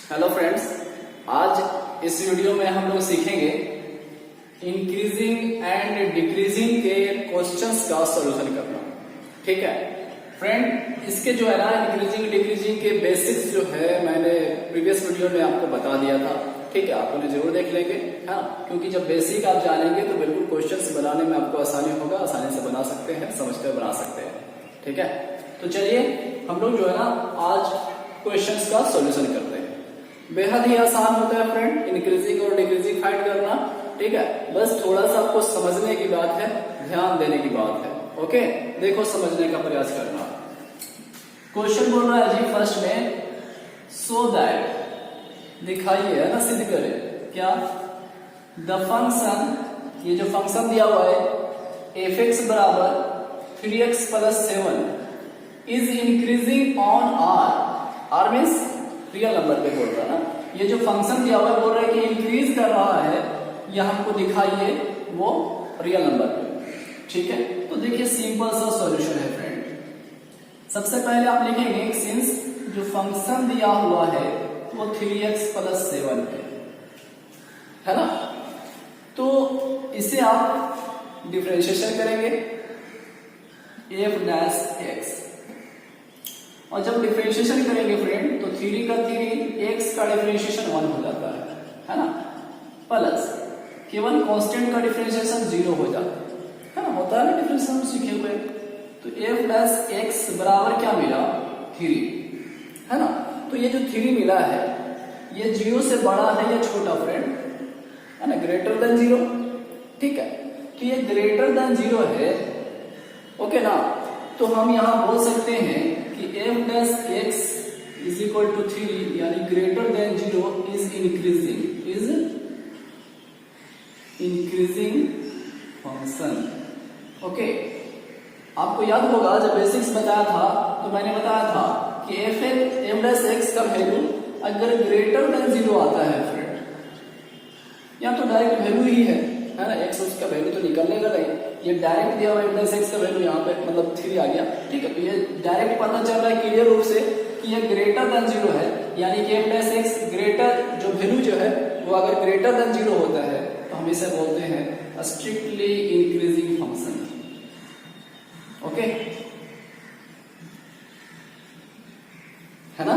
Hello friends, आज इस video में हम लोग सीखेंगे इंक्रीजिंग एंड डिक्रीजिंग के क्वेश्चंस का सॉल्यूशन करना। ठीक है फ्रेंड, इसके जो है ना इंक्रीजिंग डिक्रीजिंग के बेसिक्स जो है मैंने प्रीवियस वीडियो में आपको बता दिया था। ठीक है, आप उन्हें जरूर देख लेंगे। हाँ, क्योंकि जब बेसिक आप जानेंगे तो बिल्कुल क्वेश्चंस बनाने में आपको आसानी होगा, आसानी से बना सकते हैं, समझकर बना सकते हैं। ठीक है, तो चलिए हम लोग जो है ना आज क्वेश्चंस का सॉल्यूशन करते हैं। बेहद ही आसान होता है फ्रेंड इंक्रीजिंग और डिक्रीजिंग फाइंड करना। ठीक है, बस थोड़ा सा आपको समझने की बात है, ध्यान देने की बात है। ओके, देखो समझने का प्रयास करना। क्वेश्चन बोल रहा है जी फर्स्ट में, सो दैट, दिखाइए है ना, सिद्ध करें क्या, द फंक्शन, ये जो फंक्शन दिया हुआ है एफ एक्स बराबर 3x plus 7 is increasing on R means real number पे बोल रहा है ना। ये जो फंक्शन दिया हुआ है बोल रहा है कि इंक्रीज कर रहा है, यह हमको दिखाइए वो रियल नंबर पे। ठीक है, तो देखिए सिंपल सा सॉल्यूशन है फ्रेंड। सबसे पहले आप लिखेंगे सिंस जो फंक्शन दिया हुआ है वो 3x प्लस 7 है ना, तो इसे आप डिफरेंशिएशन करेंगे f डैश x, और जब डिफरेंशिएशन करेंगे फ्रेंड तो 3 का 3 x का डिफरेंशिएशन 1 हो जाता है ना, प्लस केवल कांस्टेंट का डिफरेंशिएशन 0 हो जाता है ना, होता है ना डिफरेंशिएशन सीखे हुए। तो f प्लस x बराबर क्या मिला 3 है ना। तो ये जो 3 मिला है ये 0 से बड़ा है या छोटा फ्रेंड है ना, ग्रेटर देन 0। ठीक है, तो ये ग्रेटर देन 0 है। ओके ना, तो हम यहां बोल सकते हैं कि f dash x is equal to 3 यानी greater than 0 is increasing function. Okay, आपको याद होगा जब बेसिक्स बताया था तो मैंने बताया था कि f डैश x का वैल्यू अगर ग्रेटर देन 0 आता है फ्रेंड, या तो डायरेक्ट वैल्यू ही है ना, x उसका वैल्यू तो निकलने का नहीं, ये डायरेक्ट दिया हुआ f डैश x का वैल्यू यहाँ पे मतलब 3 आ गया। ठीक है, तो ये डायरेक्ट पता चल रहा है क्लियर रूप से कि ये ग्रेटर देन 0 है, यानी कि f डैश x ग्रेटर जो वैल्यू जो है वो अगर ग्रेटर देन 0 होता है तो हम इसे बोलते हैं स्ट्रिक्टली इंक्रीजिंग फंक्शन। ओके है ना,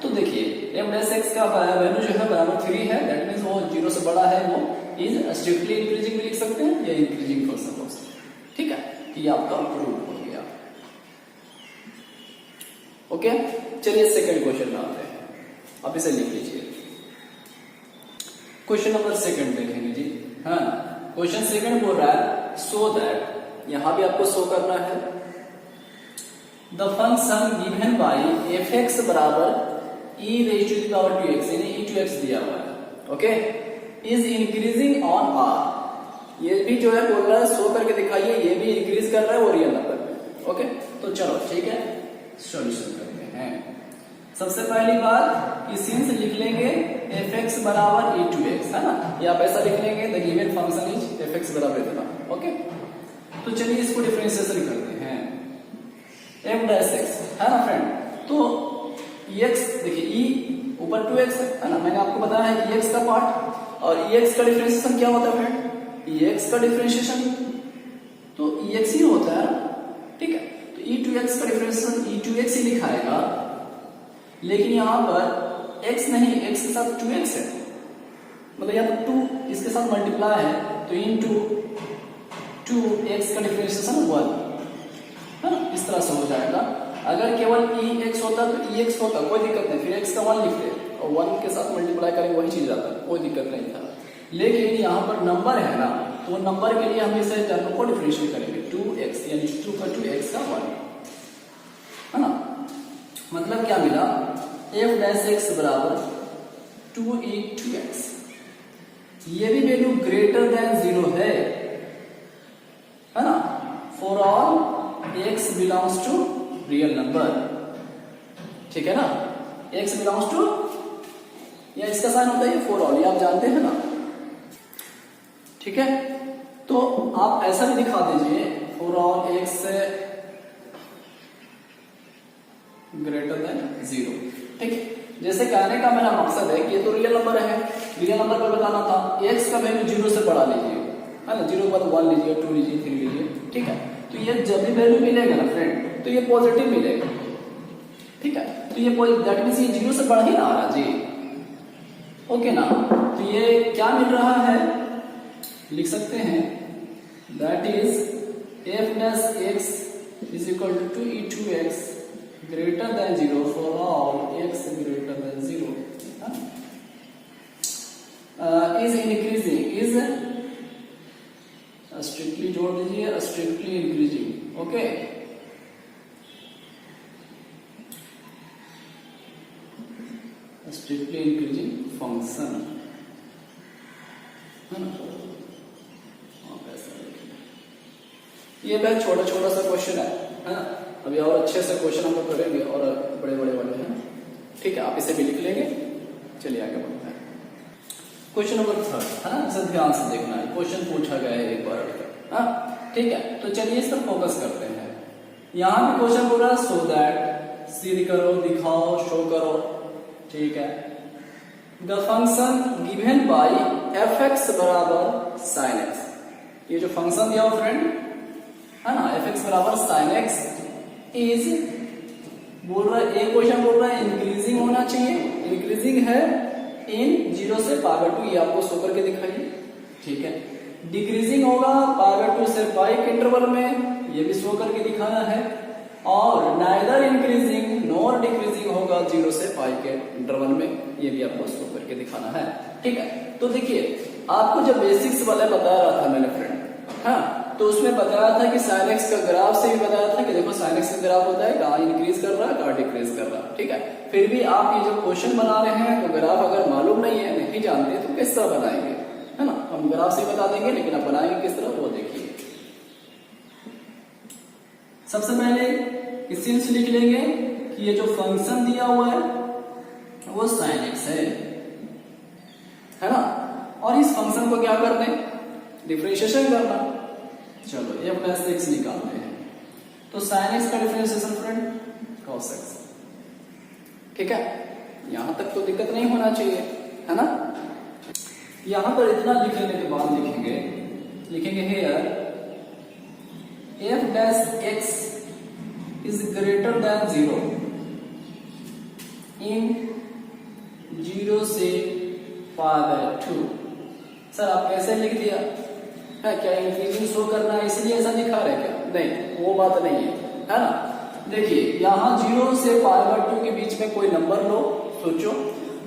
तो देखिए f डैश x का वैल्यू जो है बराबर 3 है, दैट मींस वो 0 से बड़ा है, वो इज स्ट्रिक्टली इंक्रीजिंग भी लिख सकते हैं या इंक्रीजिंग फंक्शन हो सकता है। ठीक है, तो ये आपका प्रूफ हो गया। ओके, चलिए सेकंड क्वेश्चन में आते हैं, आप इसे लिख लीजिए। क्वेश्चन नंबर सेकंड देखेंगे जी। हाँ, क्वेश्चन सेकंड बोल रहा है सो दैट, यहां भी आपको शो करना है, the function given by f x बराबर e raise to the power 2x यानी e टू x दिया हुआ है। Okay, is increasing on r, ये भी जो है बोल रहा है शो करके दिखाइए, ये भी इंक्रीज कर रहा है वो रियल नंबर पे। ओके, तो चलो ठीक है सॉल्यूशन करते हैं। सबसे पहली बात कि सिंस लिख लेंगे एफ एक्स बराबर e टू x है ना, या आप ऐसा लिख लेंगे the given function is F x बराबर इतना। ओके, तो चलिए इसको डिफरेंशिएशन करते हैं f डैश x है ना फ्रेंड। तो x देखिए e ऊपर 2x है ना, मैंने आपको बताया है ex का पार्ट, और ex का डिफरेंशिएशन क्या होता है फ्रेंड, ex का डिफरेंशिएशन तो ex ही होता है। ठीक है, तो e टू x का डिफरेंशिएशन e टू x ही लिखाएगा, लेकिन यहां पर x नहीं, x के साथ 2x है, मतलब या तो 2 इसके साथ मल्टीप्लाई है तो इनटू 2x का डिफरेंशिएशन 1 है ना, इस तरह से हो जाएगा। अगर केवल ex होता तो ex होता, कोई दिक्कत नहीं, फिर x का 1 लिखते और 1 के साथ मल्टीप्लाई करेंगे वही चीज आता, कोई दिक्कत नहीं था। लेकिन यहाँ पर नंबर है ना, तो नंबर के लिए हम इसे टर्म को डिफरेंशिएट करेंगे 2x यानी 2 का 2x का 1 है ना। मतलब क्या मिला, f डैश x बराबर 2e2x, ये भी वैल्यू ग्रेटर देन 0 है ना, for all x belongs to real number. ठीक है ना, x बिलोंग्स टू, या इसका साइन होता है फॉर ऑल, ये आप जानते हैं ना। ठीक है, तो आप ऐसा भी दिखा दीजिए for all x greater than 0। ठीक है, जैसे कहने का मेरा मकसद है कि ये तो रियल नंबर है, रियल नंबर पर बताना था। x का वैल्यू 0 से बढ़ा लीजिए, है ना, 0 के बाद 1 लीजिए, 2 लीजिए, 3 लीजिए, ठीक है। तो ये जब भी वैल्यू मिलेगा ना फ्रेंड, तो ये पॉजिटिव मिलेगा, ठीक है। तो ये दैट मींस ये 0 से बढ़ ही ना रहा जी, ओके ना। तो ये क्या मिल रहा है, लिख सकते हैं that is f dash x is equal to 2e2x greater than 0 for all x greater than 0 is increasing, is strictly जोड़ दीजिए, strictly increasing, okay. strictly increasing function, है ना। ये बहुत छोटा छोटा सा क्वेश्चन है ना। अभी और अच्छे से क्वेश्चन हम लोग करेंगे और बड़े बड़े वाले हैं, ठीक है। आप इसे भी लिख लेंगे। चलिए आगे बढ़ते हैं। क्वेश्चन नंबर 3 है ना, इसे ध्यान से देखना है, क्वेश्चन पूछा गया है एक बार, हाँ ठीक है। तो चलिए इस पर फोकस करते हैं। यहाँ भी क्वेश्चन बोल रहा है सो दैट, सिद्ध करो, दिखाओ, शो करो, ठीक है। The function given by f(x) बराबर sin x, ये जो फंक्शन दिया हो फ्रेंड, है ना, f(x) बराबर sin x इज, बोल रहा है, एक क्वेश्चन बोल रहा है इंक्रीजिंग होना चाहिए, इंक्रीजिंग है इन 0 से पावर 2, ये आपको शो करके दिखाइए, ठीक है। डिक्रीजिंग होगा पावर 2 से पाई के इंटरवल में, ये भी शो करके दिखाना है। और नाइदर इंक्रीजिंग नॉर डिक्रीजिंग होगा 0 से पाई के इंटरवल में, ये भी आपको शो करके दिखाना है, ठीक है। तो देखिए, आपको जब बेसिक्स वाला बता रहा था मैंने फ्रेंड, हाँ, तो उसमें बताया था कि sin x का ग्राफ से भी बताया था कि देखो sin x का ग्राफ होता है कहाँ इंक्रीज कर रहा है, कहाँ डिक्रीज कर रहा है, ठीक है। फिर भी आप ये जो क्वेश्चन बना रहे हैं तो ग्राफ अगर मालूम नहीं है, नहीं जानते, तो किस तरह बनाएंगे, है ना। हम ग्राफ से बता देंगे, लेकिन आप बनाएंगे किस तरह वो देखिए। सबसे पहले इस सीन से लिख लेंगे कि ये जो फंक्शन दिया हुआ है वो sin x है ना। और इस फंक्शन को क्या करना है, डिफरेंशिएशन करना। चलो f dash x निकालते हैं, तो sin x का डिफरेंशिएशन फ्रेंड cos x, ठीक है। यहां तक तो दिक्कत नहीं होना चाहिए, है ना। यहां पर इतना लिख लेने के बाद लिखेंगे here f dash x is greater than 0 in 0 से पावर 2। सर आप कैसे लिख दिया है, क्या इंक्रीजिंग शो करना है इसलिए ऐसा दिखा रहे क्या? नहीं, वो बात नहीं है ना। देखिए यहाँ 0 से पावर 2 के बीच में कोई नंबर लो, सोचो,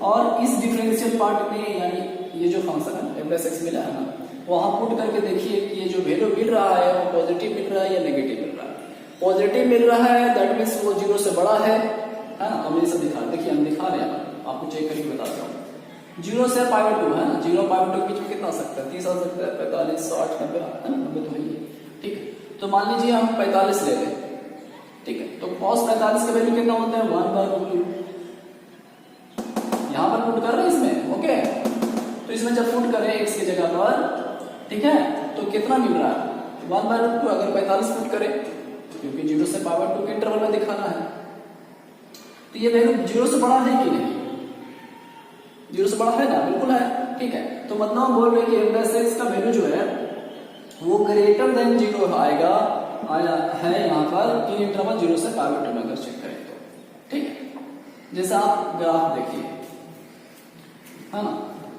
और इस डिफरेंशियल पार्ट में, यानी ये जो फंक्शन है f dash x मिला है ना, वहां पुट करके देखिए कि ये जो वैल्यू मिल रहा है वो पॉजिटिव मिल रहा है या नेगेटिव मिल रहा है। पॉजिटिव मिल रहा है दैट मीन्स वो 0 से बड़ा है ना। हम ये सब दिखा, देखिए हम दिखा रहे हैं, आपको चेक करके बताता हूँ। 0 से पावर 2 है ना, 0 पावर 2 के बीच में कितना आ सकता है, 30 आ सकता है, 45, 60, 90 है ना, 90 तो है ही, ठीक है। तो मान लीजिए हम 45 ले लें, ठीक है। तो cos 45 का वैल्यू कितना होता है, 1/2। यहाँ पर पुट कर रहे हैं इसमें, ओके। तो इसमें जब पुट करें x की जगह पर, ठीक है, तो कितना मिल रहा है 1/2। अगर 45 पुट करें, क्योंकि 0 से पावर 2 के इंटरवल में दिखाना है, तो ये वैल्यू 0 से बड़ा है कि नहीं, 0 से बड़ा है ना, बिल्कुल है, ठीक है। तो मतलब हम बोल रहे हैं कि f dash x का वैल्यू जो है वो ग्रेटर देन 0 आएगा, आया है यहाँ पर इन इंटरवल 0 से पावर 2 में अगर चेक करें तो, ठीक है। जैसा आप ग्राफ देखिए, है ना,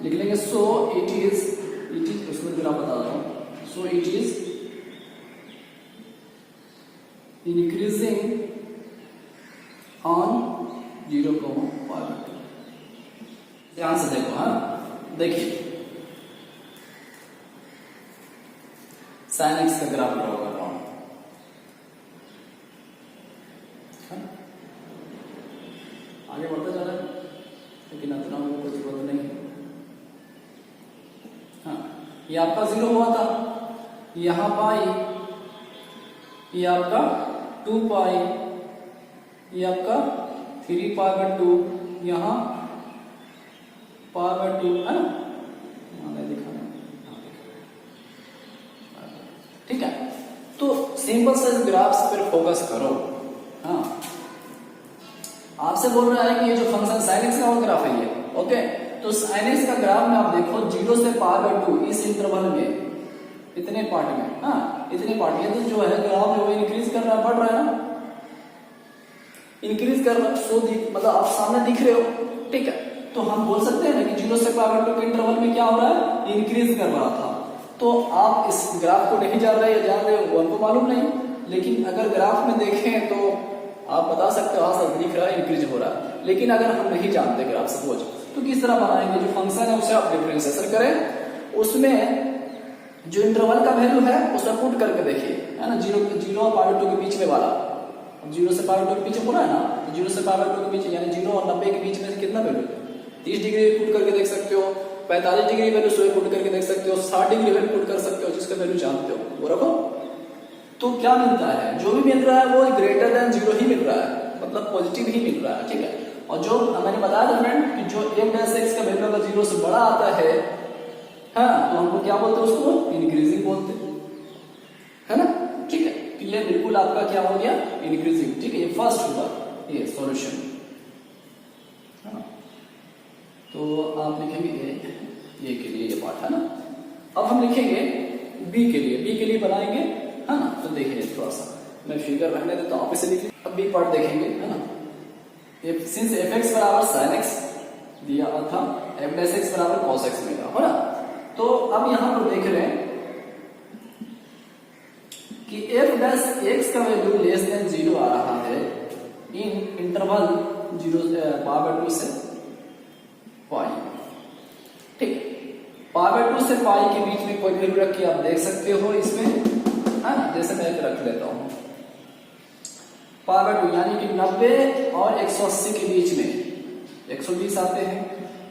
लिख लेंगे सो इट इज उसमें ग्राफ बता रहा हूं, सो it is increasing on 0 power 2। ध्यान से देखो, हाँ देखिए sin x का ग्राफ ड्रॉ कर रहा हूं, आगे बढ़ते जा रहा है, लेकिन इतना में कोई जरूरत नहीं। हाँ, ये आपका 0 हुआ था, यहां पाई, ये आपका 2 पाई, ये आपका 3 पावर 2, यहां पावर 2 है ना, दिखाना, ठीक है। तो सिंपल से ग्राफ्स पर फोकस करो। हाँ, आप आपसे बोल रहा है कि ये जो फंक्शन sin x का वो ग्राफ है ये, ओके। तो sin x का ग्राफ में आप देखो 0 से π/2 इस इंटरवल में इतने पार्ट में, हाँ इतने पार्ट में, तो जो है ग्राफ जो है इंक्रीज कर रहा है, बढ़ रहा है ना, इंक्रीज कर रहा है। सो मतलब आप सामने दिख रहे हो, ठीक है। तो हम बोल सकते हैं ना कि 0 से π/2 के इंटरवल में क्या हो रहा है, इंक्रीज कर रहा था। तो आप इस ग्राफ को नहीं जान रहे या जान रहे हो वो हमको मालूम नहीं, लेकिन अगर ग्राफ में देखें तो आप बता सकते हो हाँ सर दिख रहा है इंक्रीज हो रहा है। लेकिन अगर हम नहीं जानते ग्राफ सपोज, तो किस तरह बनाएंगे, जो फंक्शन है उसे आप डिफरेंशिएशन करें, उसमें जो इंटरवल का वैल्यू है उसमें पुट करके देखिए, है ना, 0 और π/2 के बीच में वाला, 0 से π/2 के पीछे बोला है ना, तो 0 से π/2 के बीच यानी 0 और 90 के बीच में कितना वैल्यू, 30 डिग्री पुट करके देख सकते हो, 45 डिग्री वैल्यू सो पुट करके देख सकते हो, 60 डिग्री वैल्यू पुट कर सकते हो, जिसका वैल्यू जानते हो वो रखो। तो क्या मिलता है, जो भी मिल रहा है वो ग्रेटर देन 0 ही मिल रहा है, मतलब पॉजिटिव ही मिल रहा है, ठीक है। और जो मैंने बताया था फ्रेंड कि जो f' का वैल्यू अगर 0 से बड़ा आता है, हाँ, तो हमको क्या बोलते हैं, उसको इंक्रीजिंग बोलते हैं, है ना, ठीक है। तो ये बिल्कुल आपका क्या हो गया, इंक्रीजिंग, ठीक है। ये फर्स्ट होगा ये सॉल्यूशन, है ना। तो आप लिखेंगे ए के लिए ये पार्ट, है ना। अब हम लिखेंगे बी के लिए बनाएंगे, है ना। तो देखिए थोड़ा सा मैं फिगर रहने देता हूँ, आप इसे लिखिए। अब बी पार्ट देखेंगे, है ना। सिंस fx बराबर sin x दिया था, f' बराबर cos x मिला, है ना। तो अब यहां पर देख रहे हैं कि f' का वैल्यू लेस देन 0 आ रहा है इन इंटरवल 0 से π, ठीक। π/2 से π के बीच में कोई वैल्यू रखी आप देख सकते हो इसमें, है ना। जैसे मैं रख लेता हूं π/2 यानी कि 90 और 180 के बीच में 120 आते हैं,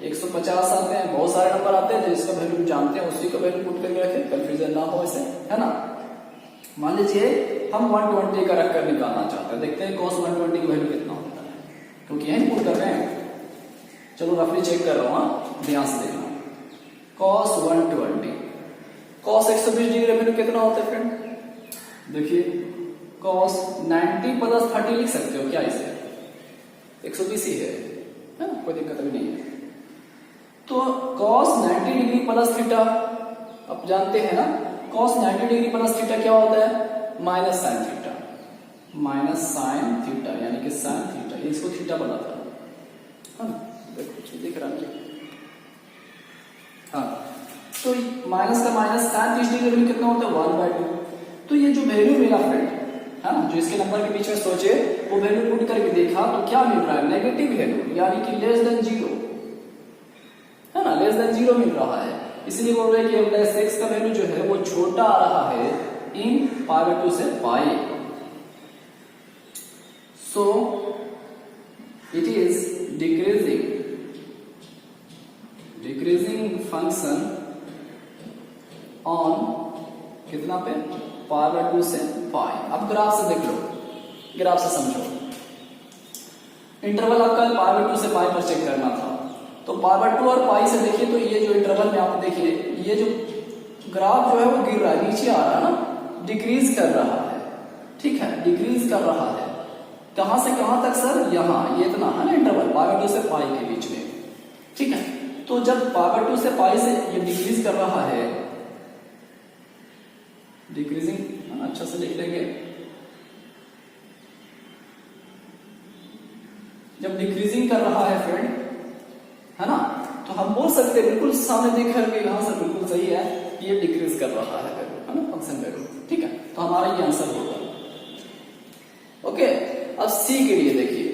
150 आते हैं, बहुत सारे नंबर आते हैं, जिसका वैल्यू जानते हैं उसी का वैल्यू पुट करके रखें, कंफ्यूजन ना हो इसे, है ना। मान लीजिए हम 120 का रखकर निकालना चाहते हैं, देखते हैं cos 120 की वैल्यू कितना होता है, क्योंकि यही पुट कर रहे हैं। चलो रफली चेक कर रहा हूं, ध्यान से देखना। cos 120 cos 120 डिग्री वैल्यू कितना होता है फ्रेंड, देखिए cos 90 + 30 लिख सकते हो क्या, इसे 120 ही है ना, कोई दिक्कत भी नहीं है। तो cos 90 डिग्री प्लस थीटा, अब जानते हैं ना cos 90 डिग्री प्लस थीटा क्या होता है, minus sine theta, minus sine theta यानी कि साइन थीटा, इसको थीटा बनाता है ना, देखो दिख रहा है, हाँ। तो माइनस का माइनस साइन 30 डिग्री वैल्यू कितना होता है, 1/2। तो ये जो वैल्यू मिला फ्रेंड, है ना, जो इसके नंबर के बीच में सोचे वो वैल्यू पुट करके देखा तो क्या मिल रहा है, नेगेटिव वैल्यू यानी कि लेस देन 0, है ना, लेस देन 0 मिल रहा है। इसलिए बोल रहे हैं कि f' का वैल्यू जो है वो छोटा आ रहा है इन π/2 से π, so it is decreasing function on कितना पे, π/2 से π। अब ग्राफ से देख लो, ग्राफ से समझो, इंटरवल आपका π/2 से π पर चेक करना था, तो π/2 और π से देखिए तो ये जो इंटरवल में आप देखिए ये जो ग्राफ जो है वो गिर रहा है, नीचे आ रहा है ना, डिक्रीज कर रहा है, ठीक है, डिक्रीज कर रहा है। कहां से कहां तक सर, यहां ये इतना है ना इंटरवल π/2 से π के बीच में, ठीक है। तो जब π/2 से π से ये डिक्रीज कर रहा है, डिक्रीजिंग अच्छा से लिख लेंगे, जब डिक्रीजिंग कर रहा है फ्रेंड, है ना, तो हम बोल सकते हैं बिल्कुल सामने देख करके यहां से बिल्कुल सही है कि ये डिक्रीज कर रहा है वैल्यू, है ना, फंक्शन वैल्यू, ठीक है। तो हमारा ये आंसर होगा, ओके। अब सी के लिए देखिए,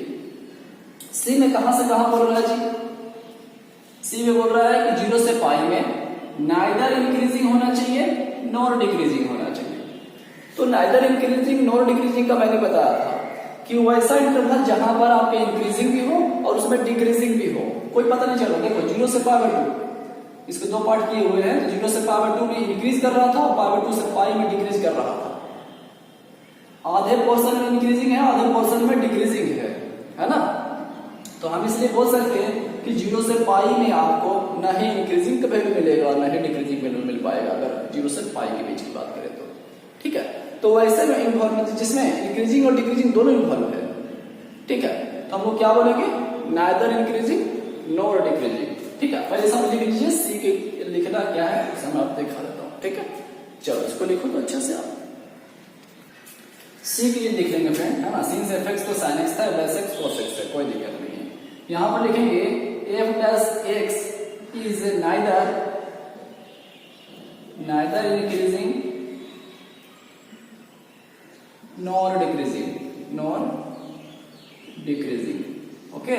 सी में कहां से कहां बोल रहा है जी, सी में बोल रहा है कि 0 से π में नाइदर इंक्रीजिंग होना चाहिए नॉर डिक्रीजिंग होना चाहिए। तो नाइदर इंक्रीजिंग नॉर डिक्रीजिंग का मैंने बताया था कि वैसा इंटरवल जहां पर आपके इंक्रीजिंग भी हो और उसमें डिक्रीजिंग भी हो, कोई पता नहीं चल रहा। देखो 0 से π/2 इसके दो पार्ट किए हुए हैं, तो 0 से π/2 में इंक्रीज कर रहा था और π/2 से π में डिक्रीज कर रहा था। आधे पोर्शन में इंक्रीजिंग है, आधे पोर्शन में डिक्रीजिंग है ना। तो हम इसलिए बोल सकते हैं कि 0 से π में आपको न ही इंक्रीजिंग का वैल्यू मिलेगा न ही डिक्रीजिंग वैल्यू मिल पाएगा, अगर 0 से π के बीच की बात करें तो, ठीक है। तो वैसे में इन्वॉल्व जिसमें इंक्रीजिंग और डिक्रीजिंग दोनों इन्वॉल्व है, ठीक है। तो हम लोग क्या बोलेंगे, नाइदर इंक्रीजिंग नॉर डिक्रीजिंग। ठीक है, पहले समझ लीजिए सी के लिखना क्या है, उसे मैं आपको दिखा देता हूँ। ठीक है, चलो इसको लिखो तो अच्छे से आप सी के लिए लिख लेंगे फ्रेंड, है ना। sin से fx तो sin x था, प्लस x cos x है, कोई दिक्कत नहीं है। यहां पर लिखेंगे f plus x is neither increasing nor decreasing. Okay,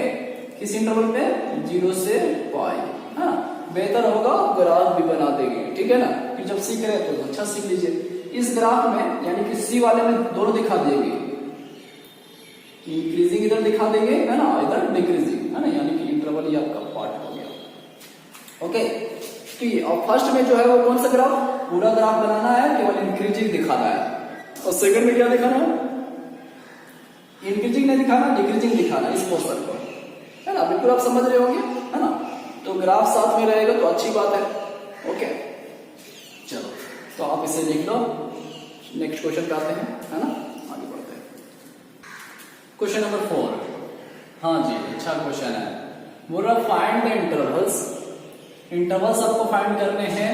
किस इंटरवल पे, 0 से पाई। हाँ, बेहतर होगा ग्राफ भी बना देंगे। ठीक है ना, फिर जब सीख रहे हैं तो अच्छा सीख लीजिए। इस ग्राफ में यानी कि सी वाले में दोनों दिखा देंगे, इंक्रीजिंग इधर दिखा देंगे, है ना, इधर डिक्रीजिंग, है ना, यानी कि इंटरवल ही आपका पार्ट हो गया। ओके, तो और फर्स्ट में जो है वो कौन सा ग्राफ, पूरा ग्राफ बनाना है, केवल इंक्रीजिंग दिखाना है। और सेकंड में क्या दिखाना है, इंक्रीजिंग नहीं दिखाना, डिक्रीजिंग दिखाना है, इस पोर्शन को, है ना। बिल्कुल आप समझ रहे होंगे, है ना। तो ग्राफ साथ में रहेगा तो अच्छी बात है। ओके, चलो तो आप इसे लिख लो। नेक्स्ट क्वेश्चन पे आते हैं, है ना, आगे बढ़ते हैं। Question number 4। हाँ जी, अच्छा क्वेश्चन है। बोल रहा फाइंड द इंटरवल्स आपको फाइंड करने हैं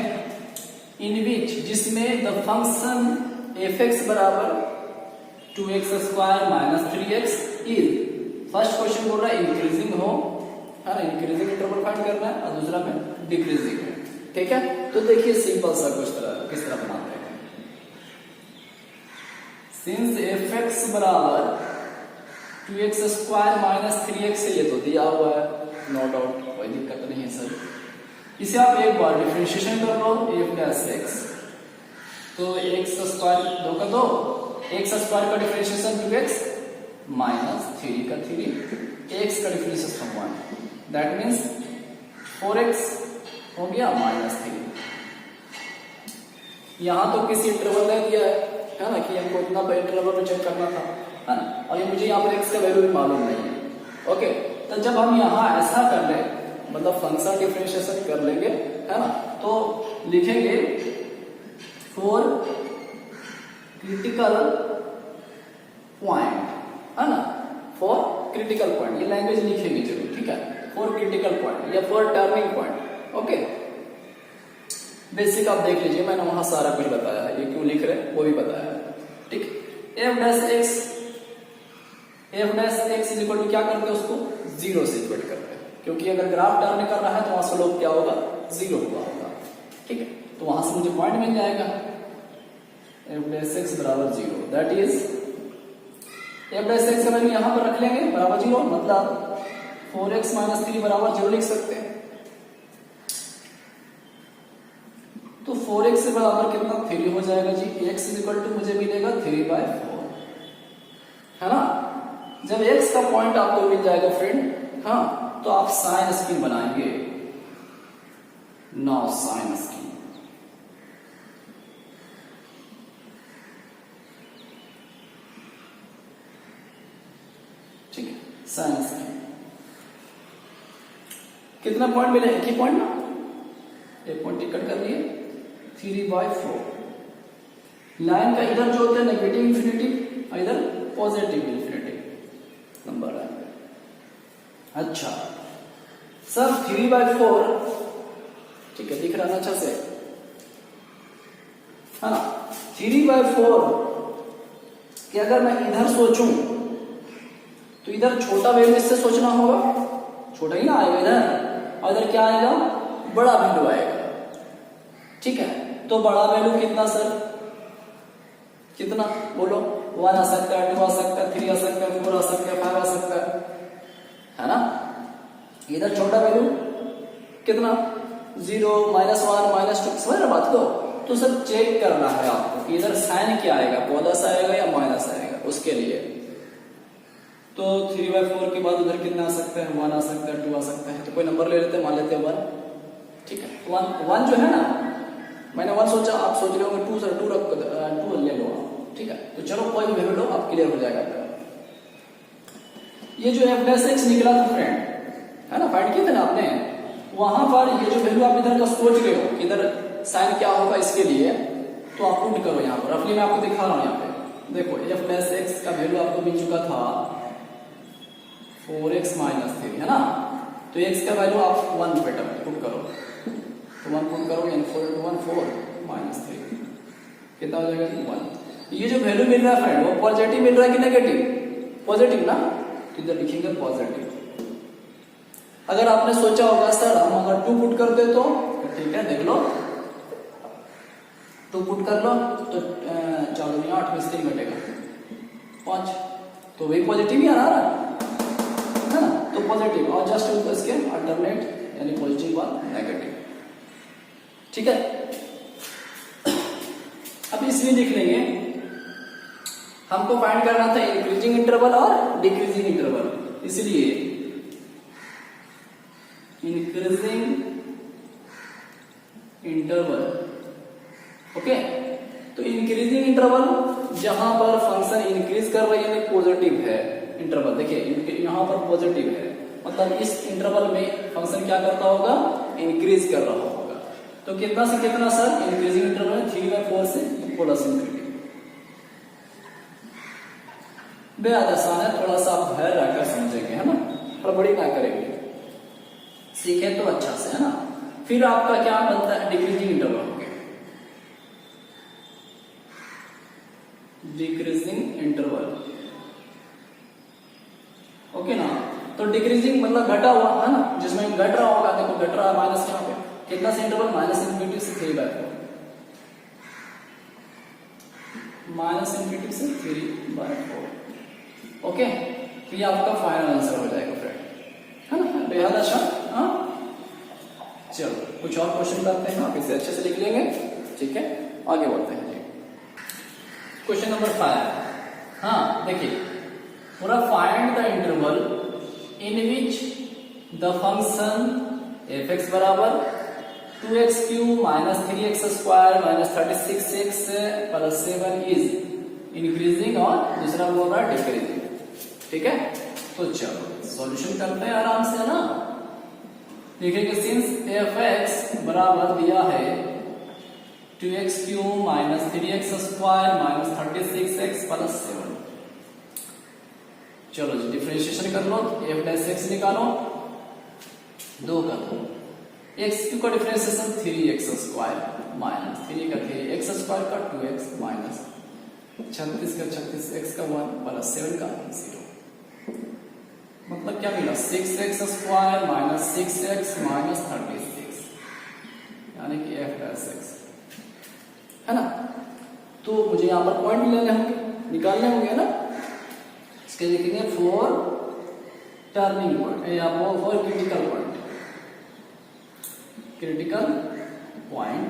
इन विच, जिसमें द फंक्शन fx बराबर 2x square minus 3x is, first question बोल रहा है इंक्रीजिंग हो, है ना, इंक्रीजिंग इंटरवल फाइंड करना है, और दूसरा में डिक्रीजिंग है। ठीक है, तो देखिए सिंपल सा किस तरह बनाते हैं। सिंस fx बराबर 2x स्क्वायर माइनस 3x है, ये तो दिया हुआ है, नो डाउट, कोई दिक्कत नहीं है सर। इसे आप एक बार डिफरेंशिएशन कर लो, f प्लस x, तो x स्क्वायर 2 का 2, x स्क्वायर का डिफरेंशिएशन 2x माइनस 3 का 3, x का डिफरेंशिएशन 1, दैट मीन्स 4x हो गया माइनस 3। यहां तो किसी इंटरवल ने दिया है ना, कि हमको इतना इंटरवल में चेक करना था, है ना, और ये मुझे यहाँ पर x का वैल्यू भी मालूम नहीं है। ओके, तो जब हम यहाँ ऐसा कर ले, मतलब फंक्शन डिफरेंशिएशन कर लेंगे, है ना, तो लिखेंगे फॉर क्रिटिकल पॉइंट, है ना, फॉर क्रिटिकल पॉइंट, ये लैंग्वेज लिखेंगे जरूर। ठीक है, फॉर क्रिटिकल पॉइंट या for turning point. Okay, basic आप देख लीजिए, मैंने वहां सारा कुछ बताया है, ये क्यों लिख रहे हैं वो भी बताया है। ठीक, f dash x is equal to क्या करते हैं, उसको 0 से इक्वेट करते हैं, क्योंकि अगर ग्राफ टर्न कर रहा है तो वहां से लोग क्या होगा, 0 हुआ होगा। ठीक है, तो वहां से मुझे पॉइंट मिल जाएगा f डैश x बराबर 0, that is f dash x का वैल्यू यहां पर रख लेंगे बराबर 0, मतलब 4x माइनस 3 बराबर 0 लिख सकते हैं। तो 4x से बराबर कितना, 3 हो जाएगा जी। x इज इक्वल टू मुझे मिलेगा 3/4, है ना। जब x का पॉइंट आपको मिल जाएगा फ्रेंड, हाँ, तो आप साइन स्क्रीन बनाएंगे। नाउ साइन स्क्रीन, ठीक है, साइन स्क्रीन कितना पॉइंट मिले, एक ही पॉइंट ना, एक पॉइंट टिकट कर लिए, 3/4। लाइन का इधर जो होता है नेगेटिव इंफिनिटी और इधर पॉजिटिव इंफिनिटी नंबर है। अच्छा सर 3/4, ठीक है, दिख रहा है अच्छा से, है ना। 3/4 कि अगर मैं इधर सोचूं तो इधर छोटा वैल्यू इससे सोचना होगा, छोटा ही ना आएगा इधर, और इधर क्या आएगा, बड़ा वैल्यू आएगा। ठीक है, तो बड़ा वैल्यू कितना सर, कितना बोलो, 1 आ सकता है, 2 आ सकता है, 3 आ सकता है, 4 आ सकता है, 5 आ सकता है ना। इधर छोटा वैल्यू कितना, 0, -1, -2, समझ रहे बात को। तो सर चेक करना है आपको कि इधर साइन क्या आएगा, प्लस आएगा या माइनस आएगा, उसके लिए तो 3/4 के बाद उधर कितना आ सकता है, 1 आ सकता है, 2 आ सकता है, तो कोई नंबर ले लेते हैं, मान लेते हैं 1। ठीक है, 1 जो है ना, मैंने 1 सोचा, आप सोच रहे होंगे 2 सर, 2 ले लो आप। ठीक है, तो चलो कोई भी वैल्यू लो, आप क्लियर हो जाएगा। ये जो f डैश x निकला था फ्रेंड, है ना, फाइंड किया था ना आपने, वहां पर ये जो वैल्यू आप इधर का सोच रहे हो, इधर साइन क्या होगा इसके लिए, तो आप पुट करो यहाँ पर। रफली मैं आपको दिखा रहा हूँ, यहाँ पे देखो f डैश x का वैल्यू आपको मिल चुका था 4x माइनस 3 है ना। तो x का वैल्यू आप 1 पे पुट करो, तो 1 पुट करो, यानी 4 into 1 4 माइनस 3 कितना हो जाएगा 1। ये जो वैल्यू मिल रहा है फ्रेंड वो पॉजिटिव मिल रहा है कि नेगेटिव? पॉजिटिव ना, तो इधर लिखेंगे पॉजिटिव। अगर आपने सोचा होगा सर हम अगर 2 पुट कर दे तो ठीक है, देख लो 2 पुट कर लो तो 4 दूनी 8 में से 3 घटेगा 5, तो वही पॉजिटिव ही आ रहा है ना। तो पॉजिटिव और जस्ट ऊपर इसके अल्टरनेट यानी पॉजिटिव और नेगेटिव, ठीक है। अब इसमें लिख लेंगे, हमको फाइंड करना था इंक्रीजिंग इंटरवल और डिक्रीजिंग इंटरवल, इसलिए इंक्रीजिंग इंटरवल। ओके, तो इंक्रीजिंग इंटरवल जहां पर फंक्शन इंक्रीज कर रही है पॉजिटिव है इंटरवल, देखिए यहां पर पॉजिटिव है, मतलब इस इंटरवल में फंक्शन क्या करता होगा? इंक्रीज कर रहा होगा। तो कितना से कितना सर? इंक्रीजिंग इंटरवल 3/4 से प्लस इंफिनिटी। बेहद आसान है, थोड़ा सा आप धैर्य रखकर समझेंगे, है ना, हड़बड़ी ना करेंगे, सीखे तो अच्छा से, है ना। फिर आपका क्या बनता है? डिक्रीजिंग इंटरवल हो गया, डिक्रीजिंग इंटरवल। ओके ना, तो डिक्रीजिंग मतलब घटा हुआ, है ना, जिसमें घट रहा होगा, देखो घट रहा है माइनस यहाँ पे, कितना से इंटरवल? माइनस इंफिनिटी से 3/4, माइनस इंफिनिटी से 3/4। ओके, तो ये आपका फाइनल आंसर हो जाएगा फ्रेंड, है ना, बेहद अच्छा। हाँ, चलो कुछ और क्वेश्चन करते हैं, आप इसे अच्छे से लिख लेंगे, ठीक है, आगे बढ़ते हैं जी। Question number 5। हाँ देखिए, पूरा find the interval in which the function f(x) बराबर 2x³ minus 3x² minus 36x plus 7 is increasing और दूसरा बोल रहा है डिक्रीजिंग, ठीक है। तो चलो सॉल्यूशन करते हैं आराम से, है ना। देखिए सिंस f(x) बराबर दिया है 2x³ minus 3x² minus 36x plus 7, चलो जी डिफरेंशिएशन कर लो, f'(x) निकालो, 2 कर दो, x³ का डिफरेंशिएशन 3x² माइनस 3 का 3x² का 2x माइनस 36 का 36x का 1 प्लस 7 का 0, मतलब क्या मिला? 6x² माइनस 6x माइनस 36, यानी कि f'(x), है ना। तो मुझे यहाँ पर पॉइंट लेने होंगे, निकालने होंगे, है ना। इसके लिखेंगे 4 टर्निंग पॉइंट या 4 critical point, critical point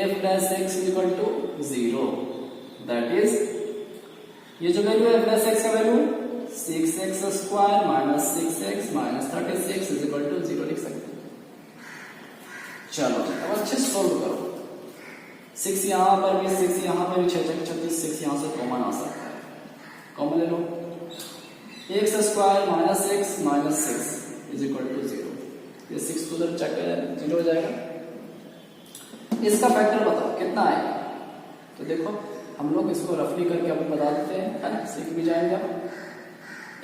f'(x) equal to 0, that is ये जो वैल्यू है f'(x) का value 6x² minus 6x minus 36 is equal to 0 लिख सकते हैं। चलो अब अच्छे से सोल्व करो, 6 यहाँ पर भी 6 यहाँ पर भी 36, 6 यहाँ से कॉमन आ सकता है, कॉमन ले लो, x² minus x minus 6 is equal to 0, ये 6 को उधर चेक कर 0 हो जाएगा। इसका फैक्टर बताओ कितना आएगा? तो देखो हम लोग इसको रफली करके आपको बता देते हैं, है ना, सीख भी जाएंगे आप।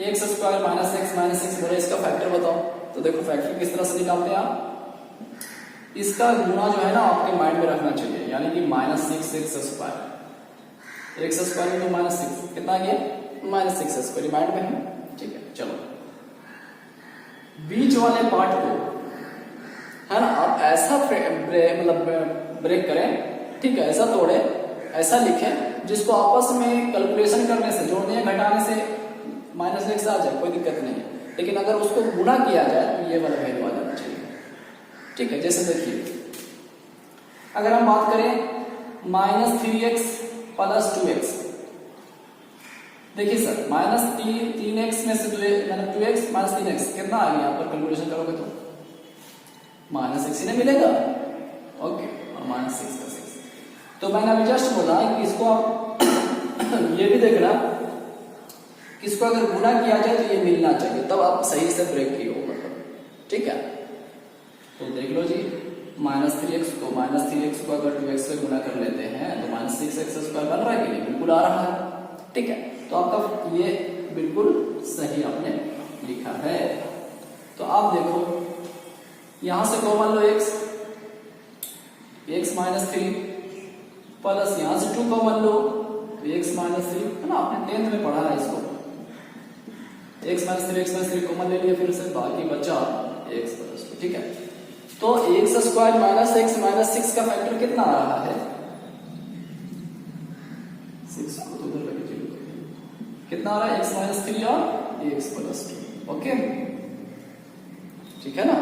x² माइनस x माइनस 6 बोले इसका फैक्टर बताओ, तो देखो फैक्टर किस तरह से निकालते हैं आप, इसका गुणा जो है ना आपके माइंड में रखना चाहिए, यानी कि minus 6x², x² into minus 6 कितना आ गया? माइनस 6x², माइंड में है, ठीक है। चलो बीच वाले पार्ट को, है ना, आप ऐसा मतलब ब्रेक करें, ठीक है, ऐसा तोड़े, ऐसा लिखें जिसको आपस में कैलकुलेशन करने से, जोड़ने या घटाने से माइनस x आ जाए, कोई दिक्कत नहीं है, लेकिन अगर उसको गुणा किया जाए तो ये वाला वैल्यू आ जाना चाहिए, ठीक है। जैसे देखिए अगर हम बात करें माइनस 3x प्लस 2x, देखिए सर माइनस 3x में से 2x माइनस 3x कितना आ गया? यहाँ पर कैलकुलेशन करोगे तो माइनस x ही मिलेगा, ओके, और माइनस 6 का 6। तो मैंने अभी जस्ट बोला कि इसको आप ये भी देखना, इसको अगर गुणा किया जाए तो ये मिलना चाहिए, तब आप सही से ब्रेक किए होगा, ठीक है। तो देख लो जी, माइनस 3x को अगर 2x से गुणा कर लेते हैं तो माइनस 6x² बन रहा है कि नहीं? बिल्कुल आ रहा है, ठीक है। तो आपका ये बिल्कुल सही आपने लिखा है। तो आप देखो यहां से कॉमन लो x माइनस 3 प्लस यहां से 2 कॉमन लो x माइनस 3 है ना, आपने 10th में पढ़ा है इसको। x माइनस 3 कॉमन ले लिया, फिर से बाकी बचा x प्लस 2। ठीक है, तो x square minus x minus 6 का फैक्टर कितना आ रहा है? 6 को तो उधर लगे, कितना आ रहा है? x माइनस 3 और x प्लस 2। ओके, ठीक है ना।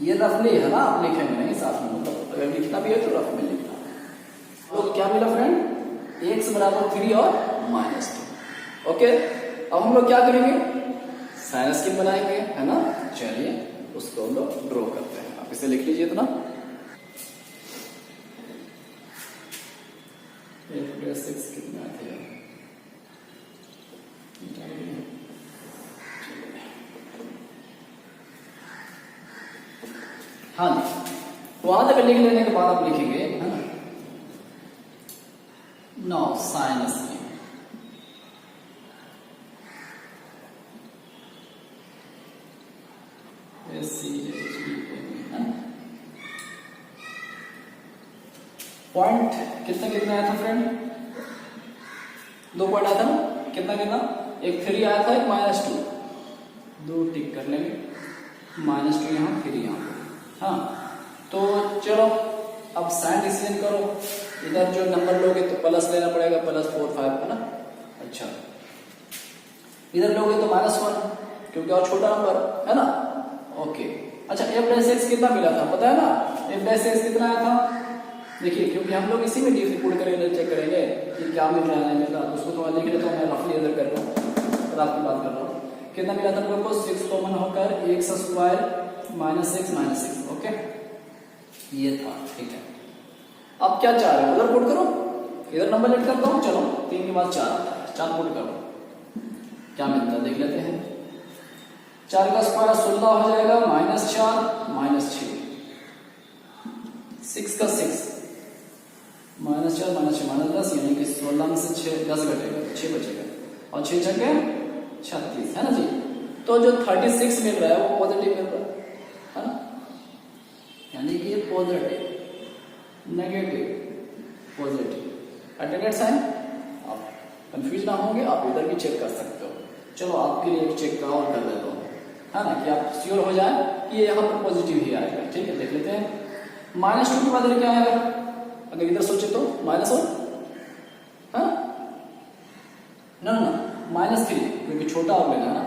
ये रफली है ना, आप लिखेंगे नहीं साथ में, मतलब अगर लिखना भी है तो रफ में लिखना। तो क्या मिला फ्रेंड? x बराबर 3 और माइनस 2। ओके, अब हम लोग क्या करेंगे? साइन स्कीम बनाएंगे, है ना। चलिए उसको हम लोग ड्रॉ करते हैं। आप इसे लिख लीजिए तो ना, f(x) कितना थे? हाँ जी, तो वहां तक लिख लेने के बाद आप लिखेंगे, है ना, नो साइन स्कीम। पॉइंट कितना कितना आया था फ्रेंड? 2 पॉइंट आया था ना, कितना कितना? एक 3 आया था, एक माइनस 2, 2 टिक कर लेंगे, माइनस 2 यहाँ, 3 यहाँ। हाँ, तो चलो अब साइन डिसीजन करो। इधर जो नंबर लोगे तो प्लस लेना पड़ेगा, प्लस 4 5, है ना। अच्छा, इधर लोगे तो माइनस 1, क्योंकि और छोटा नंबर है ना। ओके, अच्छा f(x) कितना मिला था पता है ना? f(x) कितना आया था? देखिए, क्योंकि हम लोग इसी में डिफिकल्ट करेंगे, चेक करेंगे कि क्या मिल रहा है मिला, उसको थोड़ा लिख लेता हूँ मैं, रफली इधर कर रहा हूँ और आपकी बात कर रहा हूँ। कितना मिला था हम लोग को? 6 कॉमन होकर x स्क्वायर माइनस 6। ओके, ये था। ठीक है, अब क्या चाह रहे हो? उधर पुट करो, इधर नंबर लेट करता हूँ। चलो 3 के बाद 4 पुट करो, क्या मिलता है देख लेते हैं। 4 का स्क्वायर 16 हो जाएगा, माइनस 4 माइनस 6, 6 का 6 माइनस 4 माइनस 6 माइनस 10, यानी कि 16 में से 6 10 घटेगा, 6 बचेगा, और 6 छक्के 36, है ना जी। तो जो 36 मिल रहा है वो पॉजिटिव मिल रहा है ना, यानी कि ये positive, negative, positive, alternate sign. आप कंफ्यूज ना होंगे, आप इधर भी चेक कर सकते हो। चलो आपके लिए एक चेक और कर देता हूँ, है ना, कि आप श्योर हो जाए कि ये यहाँ पर पॉजिटिव ही आएगा। ठीक है, देख लेते हैं। माइनस 2 के बाद इधर क्या आएगा? अगर इधर सोचे तो माइनस 1, है ना, माइनस 3, क्योंकि छोटा हो गया ना,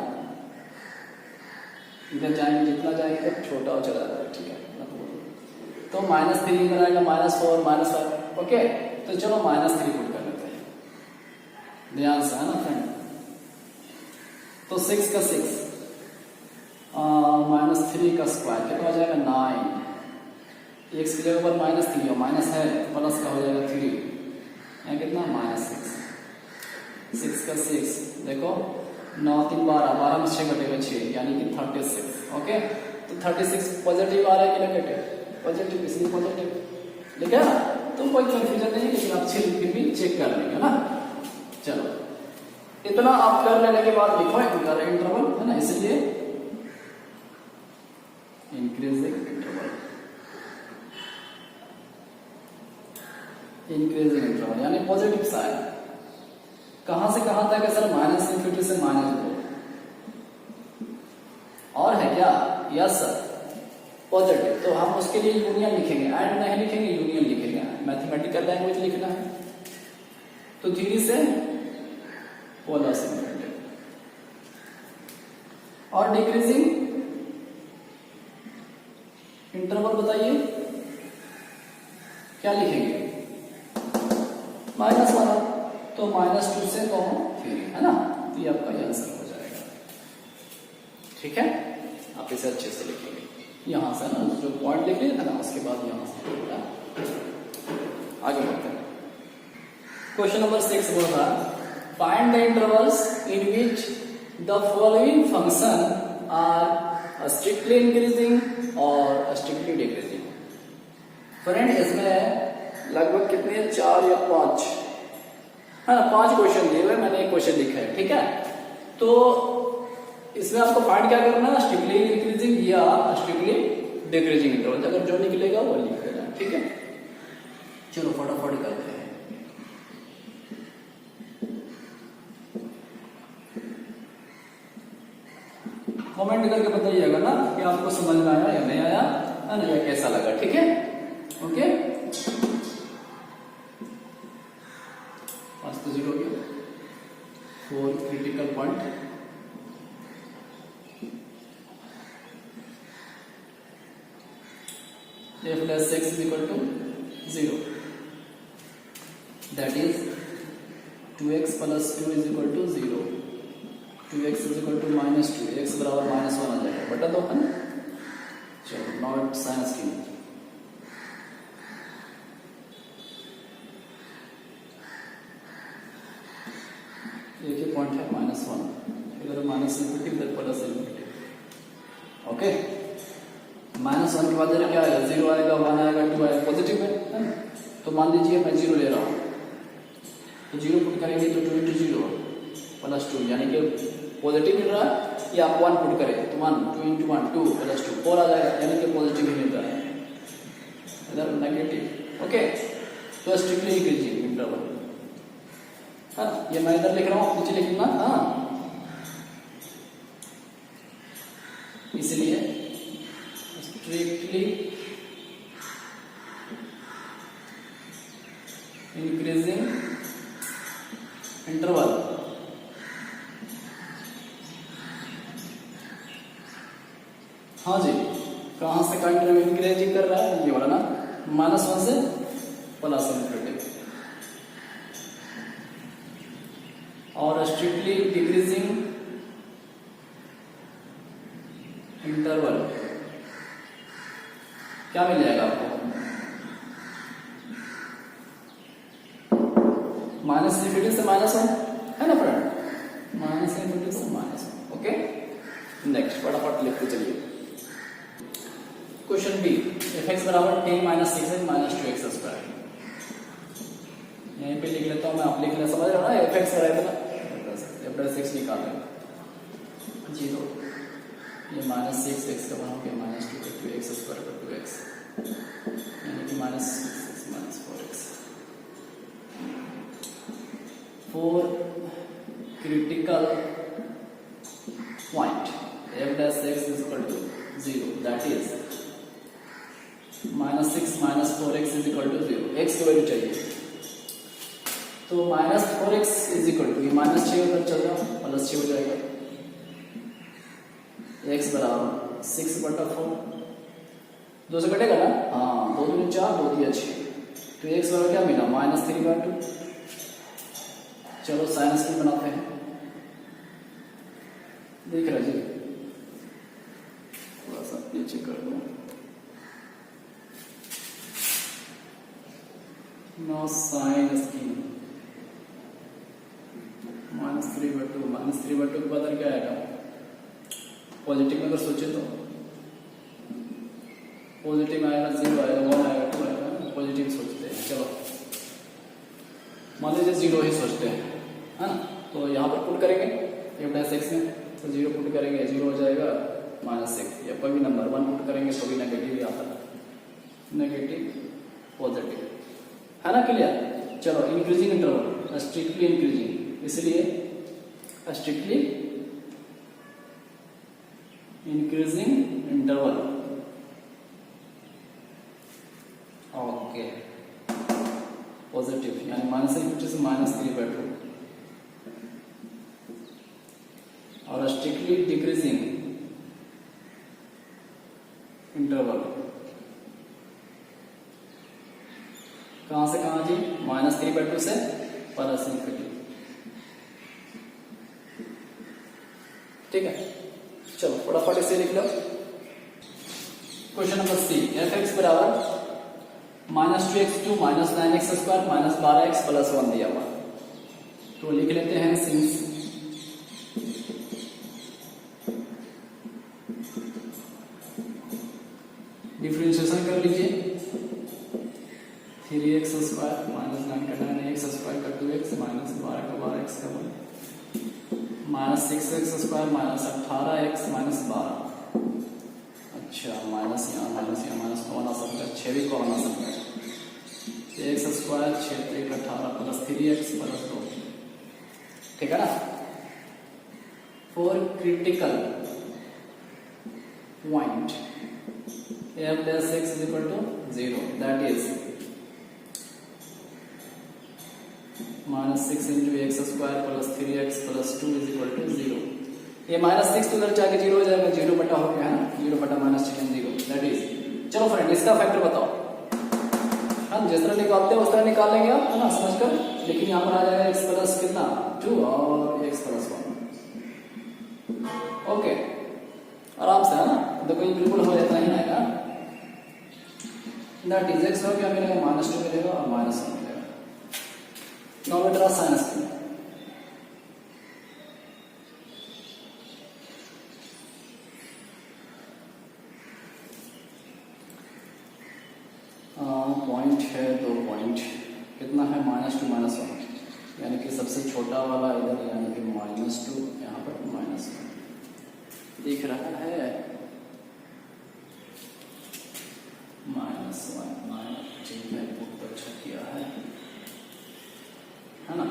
इधर जाएंगे जितना जाएंगे तो छोटा हो चला जाएगा। ठीक है, तो माइनस 3 इधर आएगा, माइनस 4 माइनस 5। ओके, तो चलो माइनस 3 पुट कर लेते हैं, ध्यान से, है ना फ्रेंड। तो 6 का 6 माइनस 3 का स्क्वायर कितना हो जाएगा? 9। x की जगह पर माइनस 3 और माइनस है, प्लस का हो जाएगा 3, यहाँ कितना? माइनस 6। 6 का 6 देखो, 9 3 12, 12 में 6 घटेगा 6, यानी कि 36। ओके, तो 36 पॉजिटिव आ रहा है कि नेगेटिव? पॉजिटिव, इसलिए पॉजिटिव लिखा ना, तो कोई कंफ्यूजन नहीं है, लेकिन आप फिर भी चेक कर लेंगे ना। चलो, इतना आप कर लेने के बाद लिखो इंटरवल, है ना, इसलिए इंक्रीजिंग इंटरवल, इंक्रीजिंग इंटरवल यानी पॉजिटिव साइन। कहां से कहां तक है सर? माइनस इंफिनिटी से माइनस 2। और है क्या? Yes sir, positive. तो हम उसके लिए यूनियन लिखेंगे, एंड नहीं लिखेंगे, यूनियन लिखेंगे। मैथमेटिकल लैंग्वेज लिखना है तो 3 से प्लस इंफिनिटी। और डिक्रीजिंग इंटरवल बताइए क्या लिखेंगे? माइनस वाला, तो माइनस 2 से कॉमन 3, है ना, तो ये आपका आंसर हो जाएगा। ठीक है, आप इसे अच्छे से लिखेंगे, यहां से ना जो पॉइंट लिख लिया था ना, उसके बाद यहां से आगे बढ़ते हैं। क्वेश्चन नंबर 6 बोल रहा है, find the intervals in which the following function are strictly increasing और स्ट्रिक्टली डिक्रीजिंग। फ्रेंड इसमें लगभग कितने? 4 या 5, है ना, 5 क्वेश्चन दिए हुए, मैंने एक क्वेश्चन लिखा है। ठीक है, तो इसमें आपको फाइंड क्या करना है, स्ट्रिक्टली इंक्रीजिंग या स्ट्रिक्टली डिक्रीजिंग इंटरवल, अगर जो निकलेगा वो लिख देना, ठीक है। चलो फटाफट करते हैं। कमेंट करके बताइएगा ना कि आपको समझ में आया या नहीं आया, या कैसा लगा, ठीक है। ओके, आज तो 0 गया। 4 critical point, f plus x is equal to 0, that is 2x plus 2 is equal to 0, 2x is equal to minus 2, x बराबर -1 आ जाएगा, बटा दो है ना। चलो नॉट साइंस की, एक ही पॉइंट है -1, इधर माइनस इनफिनिटी इधर प्लस इनफिनिटी। ओके, -1 के बाद इधर क्या आएगा, 0 आएगा, 1 आएगा, 2 आएगा, पॉजिटिव है ना। तो मान लीजिए मैं 0 ले रहा हूँ, तो 0 पुट करेंगे तो 2 into 0 प्लस 2, यानी कि पॉजिटिव मिल रहा है, या आप 1 पुट करें तो 1, 2 into 1 2 प्लस 2 4 आ जाएगा, यानी कि पॉजिटिव ही मिल रहा है, इधर नेगेटिव। ओके, तो स्ट्रिक्टली इंक्रीजिंग इंटरवल, हाँ ये मैं इधर लिख रहा हूँ, नीचे लिखना, हाँ इसलिए स्ट्रिक्टली इंक्रीजिंग इंटरवल, हाँ जी, कहां से कहां इंक्रीजिंग कर रहा है, ये वाला ना, -1 से प्लस इनफिनिटी, और स्ट्रिक्टली डिक्रीजिंग इंटरवल क्या मिल जाएगा आपको, माइनस इनफिनिटी से -1 है ना फ्रेंड, माइनस इनफिनिटी से -1। ओके, नेक्स्ट फटाफट लिखते चलिए। क्वेश्चन बी, f(x) बराबर 10 - 6x - 2x स्क्वायर, यहीं पे लिख लेता हूं मैं, आप लिख ले, समझ रहे हो ना, f(x) बराबर ना f plus x निकाल रहे हैं 0, ये -6x का बनाओगे -2 का 2x स्क्वायर का 2x, यानी कि -6 - 4x। 4 critical point, f dash x is equal to 0, that is -6 - 4x is equal to 0, x की वैल्यू चाहिए, तो -4x इज इक्वल टू, ये -6 उधर चल रहा है, +6 हो जाएगा, x बराबर 6/4, 2 से कटेगा ना, हाँ 2 दूनी 4, 2 दिया 6, तो x बराबर क्या मिला, -3/2। चलो साइंस की बनाते हैं, देख रहे जी, थोड़ा सा नीचे कर दो, नो साइन स्कीम, -3/2 के बाद क्या आएगा, पॉजिटिव में अगर सोचे तो पॉजिटिव में आएगा, 0 आएगा, 1 आएगा, 2 आएगा, पॉजिटिव सोचते हैं। चलो मान लीजिए 0 ही सोचते हैं, है ना, तो यहाँ पर पुट करेंगे f dash x में, तो 0 पुट करेंगे 0 हो जाएगा, -6, या कोई भी नंबर 1 पुट करेंगे तो भी नेगेटिव ही आता है, नेगेटिव पॉजिटिव, है ना, क्लियर। चलो इंक्रीजिंग इंटरवल, स्ट्रिक्टली इंक्रीजिंग, इसलिए strictly increasing interval. Okay, positive यानी -3 से -3/2, और स्ट्रिक्टली डिक्रीजिंग इंटरवल कहां से कहां जी, -3/2 से +∞, ठीक है। चलो फटाफट इसे लिख लो। क्वेश्चन नंबर सी, f(x) बराबर -2x2 -9x स्क्वायर -12x + 1 दिया हुआ, तो लिख लेते हैं सिंस डिफरेंशिएशन कर लीजिए, 3x स्क्वायर -9 का 9x स्क्वायर का 2x -12 का 12x का 1 minus 6x² minus 18x minus 12। अच्छा, माइनस यहाँ माइनस कौन आ सकता है, 6 भी कौन आ सकता है। x² 6 3 18 प्लस 3x प्लस 2, ठीक है ना। For critical point f dash x is equal to 0, that is -6 into x² plus 3x plus 2 is equal to 0। ये -6 तो उधर जाके 0 हो जाएगा, 0 बटा हो गया है ना, 0 बटा -6 0, दैट इज। चलो फ्रेंड, इसका फैक्टर बताओ। हम जिस तरह निकालते हैं उस तरह निकाल लेंगे आप, है ना, समझकर। लेकिन यहाँ पर आ जाएगा x प्लस कितना 2 और x प्लस 1। ओके, आराम से, है ना। देखो ये बिल्कुल हो जाता ही आएगा। दैट इज x हो गया, मिलेगा -2 मिलेगा और -1 मिलेगा। नाउ बेटा साइंस में पॉइंट है, 2 पॉइंट, कितना है -2 -1, यानी कि सबसे छोटा वाला इधर, यानी कि -2, यहाँ पर -1 दिख रहा है। -1 ठीक है, बहुत अच्छा किया है ना।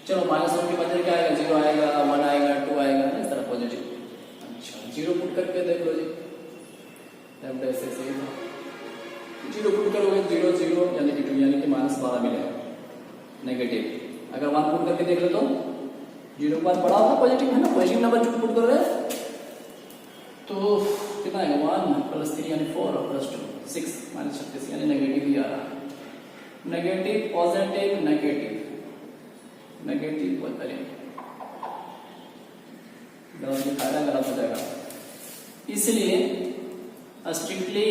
चलो -1 के बजाय क्या आएगा, 0 आएगा, 1 आएगा, 2 आएगा, इस तरह पॉजिटिव। अच्छा, 0 पुट करके देख लो जी, ऐसे 0 पुट करोगे 0 0 यानी कि 2 यानी कि -12 मिलेगा नेगेटिव। अगर 1 पुट करके देख लो तो 0 के बाद बड़ा होगा पॉजिटिव, है ना। पॉजिटिव नंबर जो पुट कर रहे हैं तो कितना आएगा, 1 प्लस 3 यानी 4 और प्लस 2 6 -36 यानी नेगेटिव ही आ रहा है। नेगेटिव पॉजिटिव नेगेटिव नेगेटिव, अरे गलत लिखाया, गलत हो जाएगा। इसलिए स्ट्रिक्टली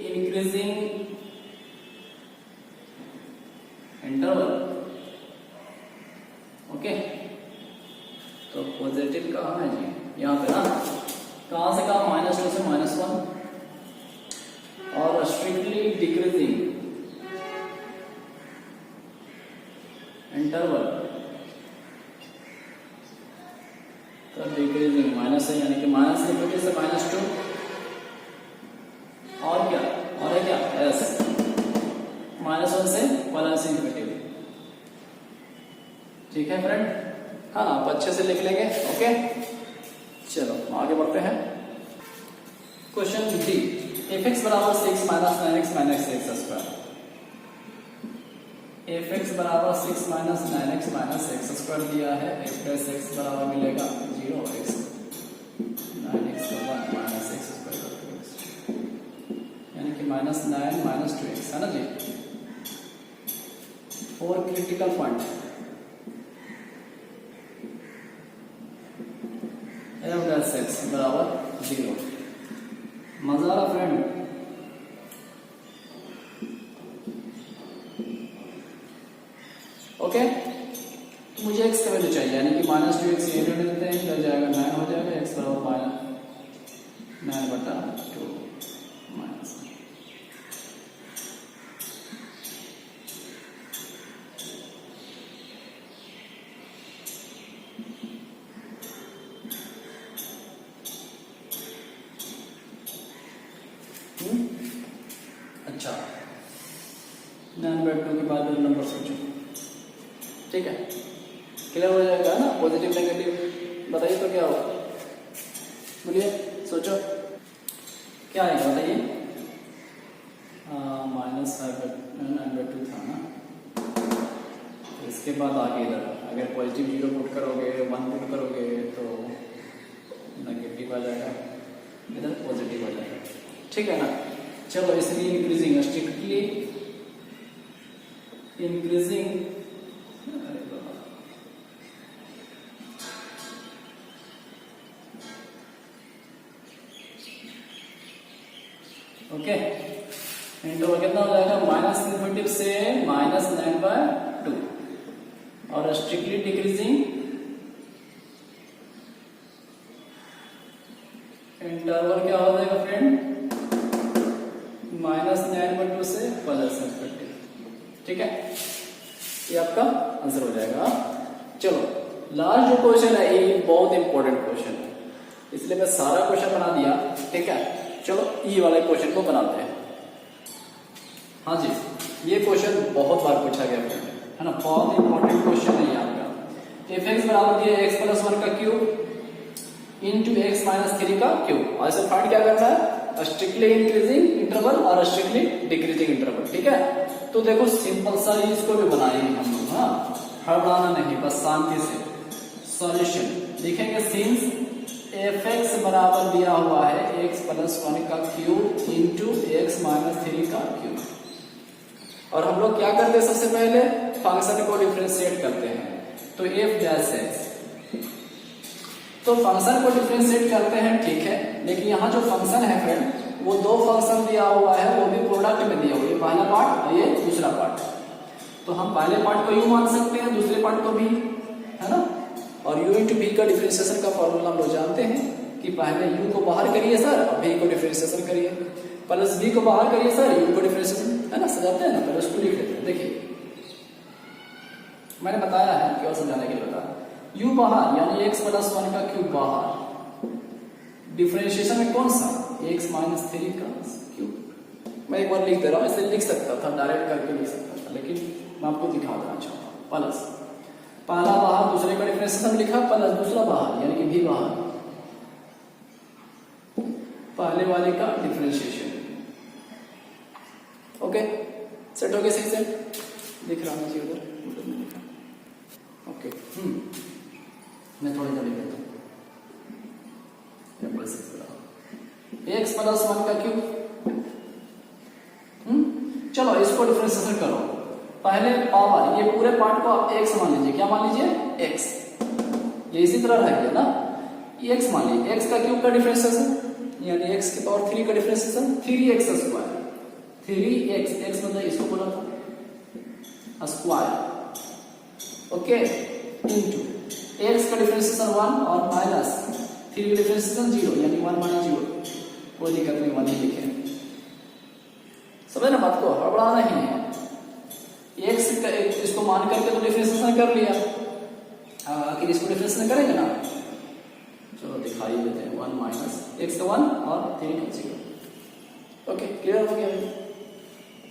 इंक्रीजिंग इंटरवल, ओके। तो पॉजिटिव कहाँ है जी, यहाँ पे ना। कहाँ से कहाँ, -2 से -1, और स्ट्रिक्टली डिक्रीजिंग इंटरवल, तो डिक्रीजिंग माइनस है, यानी कि -∞ से -2, और क्या, और है क्या, s -1 से +∞। ठीक है फ्रेंड, हाँ ना, आप अच्छे से लिख लेंगे, ओके। चलो आगे बढ़ते हैं। क्वेश्चन डी, f(x) बराबर 6 - 9x - x²। f(x) बराबर 6 - 9x - x² दिया है। f(x) बराबर मिलेगा 0, x 9x का 1 - x², यानी कि -9 - 2x, है ना जी। और क्रिटिकल पॉइंट f(x) बराबर 0। मजा आ रहा फ्रेंड, ओके। तो मुझे x का वैल्यू चाहिए, यानी कि -2x ये ले लेते हैं, क्या जाएगा 9 हो जाएगा, x बराबर -9 बटा 2 माइनस। अच्छा, 9/2 के बाद नंबर सोचो, ठीक है, क्लियर हो जाएगा ना। पॉजिटिव नेगेटिव बताइए तो क्या होगा, बोलिए, सोचो क्या आएगा बताइए। -9/2 था ना, इसके बाद आगे इधर अगर पॉजिटिव 0 पुट करोगे, 1 पुट करोगे तो नेगेटिव आ जाएगा, इधर पॉजिटिव आ जाएगा, ठीक है ना। चलो, इसलिए increasing, strictly increasing, okay. Interval कितना हो जाएगा, -∞ से -9/2, और स्ट्रिक्टली डिक्रीजिंग इंटरवल क्या हो जाएगा फ्रेंड, -9/2 से +∞, ठीक है। ये आपका आंसर हो जाएगा। चलो लास्ट जो क्वेश्चन है ये बहुत इंपॉर्टेंट क्वेश्चन है, इसलिए मैं सारा क्वेश्चन बना दिया। ठीक है, चलो ई वाले क्वेश्चन को बनाते हैं। हाँ जी, ये क्वेश्चन बहुत बार पूछा गया है ना, बहुत इंपॉर्टेंट क्वेश्चन है ये आपका। एफ एक्स बराबर दिया एक्स प्लस वन का cube into x minus three का क्यूब। और इसे फाइंड क्या करना है, स्ट्रिक्टली इंक्रीजिंग इंटरवल और स्ट्रिक्टली डिक्रीजिंग इंटरवल। ठीक है, तो देखो सिंपल सा इसको भी बनाएंगे हम लोग। हाँ, हड़बड़ाना नहीं, बस शांति से सॉल्यूशन लिखेंगे। सिंस एफ एक्स बराबर दिया हुआ है एक्स प्लस वन का cube into x minus three का क्यूब, और हम लोग क्या करते हैं, सबसे पहले फंक्शन को डिफरेंशिएट करते हैं। तो एफ डैश एक्स, तो फंक्शन को डिफरेंशिएट करते हैं, ठीक है। लेकिन यहाँ जो फंक्शन है फ्रेंड, वो दो फंक्शन दिया हुआ है, वो भी प्रोडक्ट में दिया हुआ है, पहला पार्ट और ये दूसरा पार्ट। तो हम पहले पार्ट को यू मान सकते हैं, दूसरे पार्ट को भी, है ना। और u इंटू वी का डिफरेंशिएशन का फॉर्मूला हम लोग जानते हैं कि पहले u को बाहर करिए सर, और v को डिफरेंशिएशन करिए, प्लस v को बाहर करिए सर, u को डिफरेंशिएशन, है ना, सजाते हैं ना, पहले उसको लिख लेते हैं। देखिए मैंने बताया है, क्यों समझाने के लिए बता, u बाहर यानी x प्लस वन का क्यूब बाहर, डिफरेंशिएशन में कौन सा, x माइनस थ्री का क्यूब। मैं एक बार लिख दे रहा हूँ, इसे लिख सकता था, डायरेक्ट करके लिख सकता था, लेकिन मैं आपको दिखा देना चाहता हूँ। प्लस पहला बाहर, दूसरे का डिफरेंशिएशन लिखा, प्लस दूसरा बाहर यानी कि भी बाहर, पहले वाले का डिफरेंशिएशन। ओके, सेट हो गया, सही सेट दिख रहा है उधर, ओके। मैं थोड़ी देर लिख देता हूँ, एक्स प्लस वन का क्यूब। चलो इसको डिफरेंशिएशन करो, पहले पावर, ये पूरे पार्ट को आप x मान लीजिए, क्या मान लीजिए, x, ये इसी तरह रह गया ना, ये x मान लीजिए, x का क्यूब का डिफरेंशिएशन यानी x की पावर 3 का डिफरेंशिएशन, 3x स्क्वायर, 3x मतलब इसको बोला था स्क्वायर, ओके, इनटू x का डिफरेंशिएशन 1 और माइनस 3 का डिफरेंशिएशन 0 यानी 1 माइनस 0, कोई दिक्कत नहीं, 1 ही लिखे, समझ ना बात को, हड़बड़ाना नहीं है। एक्स इसको मान करके तो डिफरेंशिएशन कर लिया, आखिर इसको डिफरेंशिएशन करेंगे ना, चलो दिखाई देते हैं, 1 माइनस एक्स का 1 और 3 का 0। ओके, क्लियर हो गया,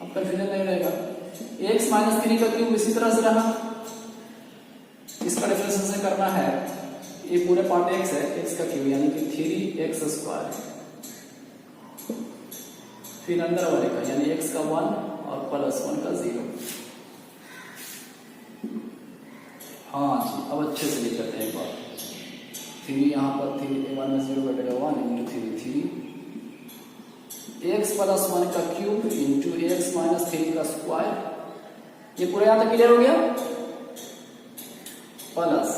अब कंफ्यूजन नहीं रहेगा। एक्स माइनस 3 का क्यूब इसी तरह से रहा, इसका डिफरेंशिएशन करना है, ये पूरे पार्ट एक्स है, एक्स का क्यूब यानी कि 3x स्क्वायर, फिर अंदर वाले का यानी x का 1 और प्लस 1 का 0। हाँ जी, अब अच्छे से लिख लेते हैं एक बार, 3 यहाँ पर 3 1 में 0 कटेगा, 1 इंटू 3 एक्स प्लस 1 का क्यूब इंटू एक्स माइनस 3 का स्क्वायर, ये पूरा यहाँ तक क्लियर हो गया, प्लस